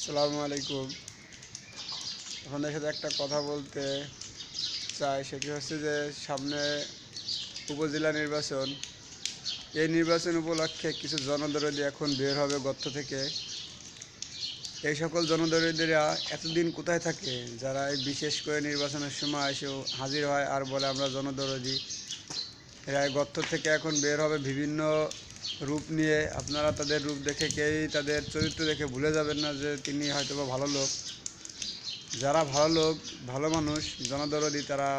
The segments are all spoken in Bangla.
আসসালামু আলাইকুম। আপনাদের সাথে একটা কথা বলতে চাই, সেটি হচ্ছে যে সামনে উপজেলা নির্বাচন। এই নির্বাচন উপলক্ষে কিছু জনদরদি এখন বের হবে গর্ত থেকে। এই সকল জনদরদিরা এতদিন কোথায় থাকে, যারা এই বিশেষ করে নির্বাচনের সময় এসেও হাজির হয় আর বলে আমরা জনদরদি। এরা গর্ত থেকে এখন বের হবে বিভিন্ন রূপ নিয়ে। আপনারা তাদের রূপ দেখে কেউই তাদের চরিত্র দেখে ভুলে যাবেন না যে তিনি হয়তোবা ভালো লোক। যারা ভালো লোক, ভালো মানুষ, জনদরদি, তারা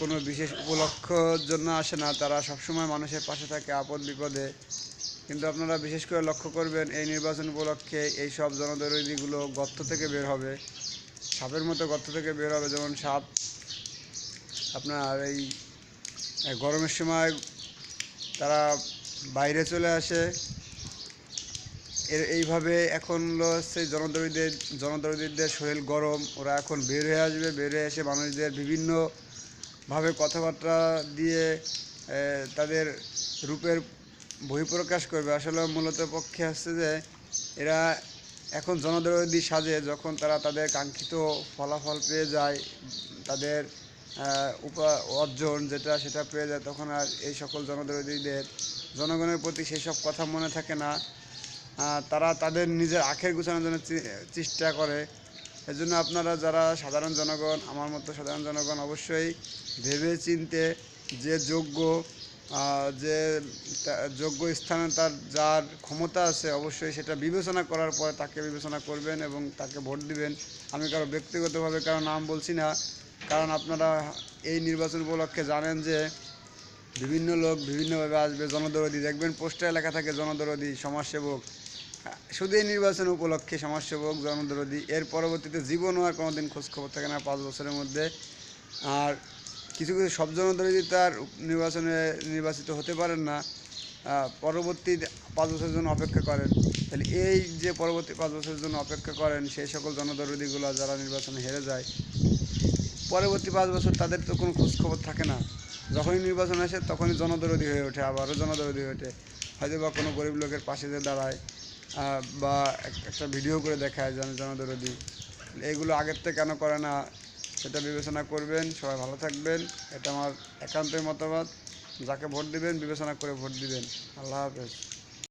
কোনো বিশেষ উপলক্ষর জন্য আসে না, তারা সবসময় মানুষের পাশে থাকে আপদ বিপদে। কিন্তু আপনারা বিশেষ করে লক্ষ্য করবেন, এই নির্বাচন উপলক্ষে এই সব জনদরদিগুলো গর্ত থেকে বের হবে, সাপের মতো গর্ত থেকে বের হবে। যেমন সাপ আপনার এই গরমের সময় তারা বাইরে চলে আসে, এইভাবে এখন হচ্ছে জনদরদিদের শরীর গরম, ওরা এখন বের হয়ে আসবে। বের হয়ে এসে মানুষদের বিভিন্নভাবে কথাবার্তা দিয়ে তাদের রূপের বহিঃপ্রকাশ করবে। আসলে মূলত পক্ষে আসছে যে এরা এখন জনদরদি সাজে যখন তারা তাদের কাঙ্ক্ষিত ফলাফল পেয়ে যায়, তাদের অর্জন যেটা সেটা পেয়ে যায়, তখন আর এই সকল জনদরদিদের জনগণের প্রতি সেই সব কথা মনে থাকে না। তারা তাদের নিজের আখের গোছানোর জন্য চেষ্টা করে। এজন্য আপনারা যারা সাধারণ জনগণ, আমার মতো সাধারণ জনগণ, অবশ্যই ভেবে চিনতে যে যে যোগ্য স্থানে তার যার ক্ষমতা আছে, অবশ্যই সেটা বিবেচনা করার পর তাকে বিবেচনা করবেন এবং তাকে ভোট দিবেন। আমি কারো ব্যক্তিগতভাবে কারো নাম বলছি না, কারণ আপনারা এই নির্বাচন উপলক্ষে জানেন যে বিভিন্ন লোক বিভিন্নভাবে আসবে। জনদরদি দেখবেন পোস্টারে লেখা থাকে জনদরদি, সমাজসেবক। শুধু এই নির্বাচন উপলক্ষে সমাজসেবক, জনদরদি, এর পরবর্তীতে জীবনও আর কোনো দিন খোঁজখবর থাকে না 5 বছরের মধ্যে। আর কিছু কিছু সব জনদরদি তার নির্বাচনে নির্বাচিত হতে পারেন না, পরবর্তী 5 বছরের জন্য অপেক্ষা করেন। তাহলে এই যে পরবর্তী 5 বছরের জন্য অপেক্ষা করেন, সেই সকল জনদরদিগুলো যারা নির্বাচনে হেরে যায়, পরবর্তী 5 বছর তাদের তো কোনো খোঁজখবর থাকে না। যখনই নির্বাচন আসে তখনই জনদরদি হয়ে ওঠে, আবারও জনদরদি হয়ে ওঠে। হয়তো বা কোনো গরিব লোকের পাশে যে দাঁড়ায়, বা একটা ভিডিও করে দেখায় যে আমি জনদরদি। এইগুলো আগের থেকে কেন করে না, সেটা বিবেচনা করবেন। সবাই ভালো থাকবেন, এটা আমার একান্তই মতামত। যাকে ভোট দিবেন বিবেচনা করে ভোট দিবেন। আল্লাহ হাফেজ।